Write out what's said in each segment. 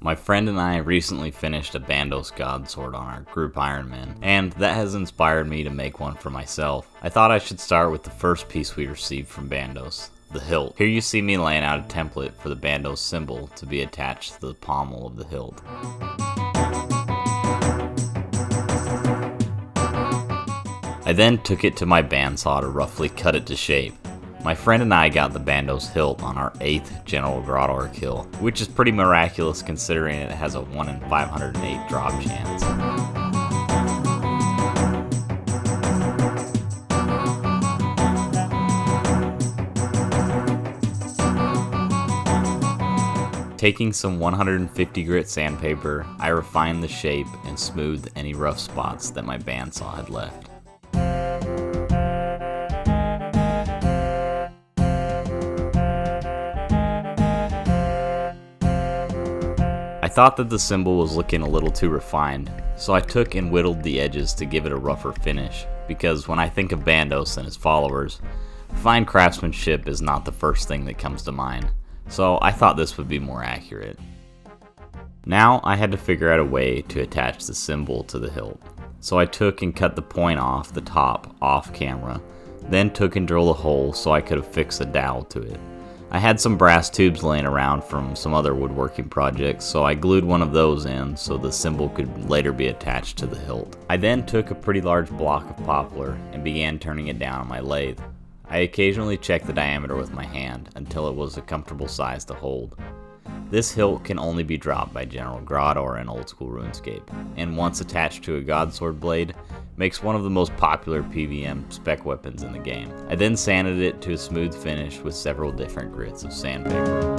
My friend and I recently finished a Bandos God Sword on our group Ironman, and that has inspired me to make one for myself. I thought I should start with the first piece we received from Bandos, the hilt. Here you see me laying out a template for the Bandos symbol to be attached to the pommel of the hilt. I then took it to my bandsaw to roughly cut it to shape. My friend and I got the Bandos hilt on our 8th General Grottor kill, which is pretty miraculous considering it has a 1 in 508 drop chance. Taking some 150 grit sandpaper, I refined the shape and smoothed any rough spots that my bandsaw had left. I thought that the symbol was looking a little too refined, so I took and whittled the edges to give it a rougher finish, because when I think of Bandos and his followers, fine craftsmanship is not the first thing that comes to mind, so I thought this would be more accurate. Now I had to figure out a way to attach the symbol to the hilt, so I took and cut the point off the top off camera, then took and drilled a hole so I could affix a dowel to it. I had some brass tubes laying around from some other woodworking projects, so I glued one of those in so the symbol could later be attached to the hilt. I then took a pretty large block of poplar and began turning it down on my lathe. I occasionally checked the diameter with my hand until it was a comfortable size to hold. This hilt can only be dropped by General Grottor in Old School RuneScape, and once attached to a Godsword blade, makes one of the most popular PVM spec weapons in the game. I then sanded it to a smooth finish with several different grits of sandpaper.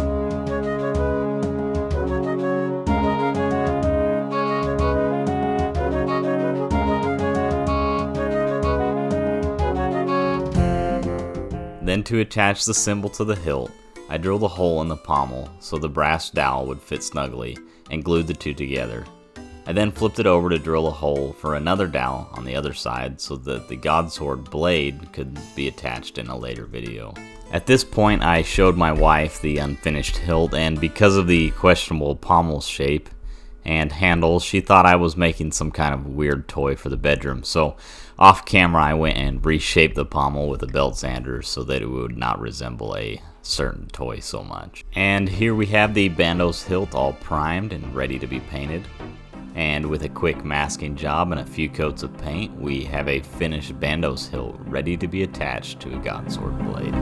Then to attach the symbol to the hilt, I drilled a hole in the pommel so the brass dowel would fit snugly and glued the two together. I then flipped it over to drill a hole for another dowel on the other side so that the Godsword blade could be attached in a later video. At this point I showed my wife the unfinished hilt, and because of the questionable pommel shape and handles, she thought I was making some kind of weird toy for the bedroom, so off camera I went and reshaped the pommel with a belt sander so that it would not resemble a certain toy so much. And here we have the Bandos hilt all primed and ready to be painted. And with a quick masking job and a few coats of paint, we have a finished Bandos hilt ready to be attached to a Godsword blade.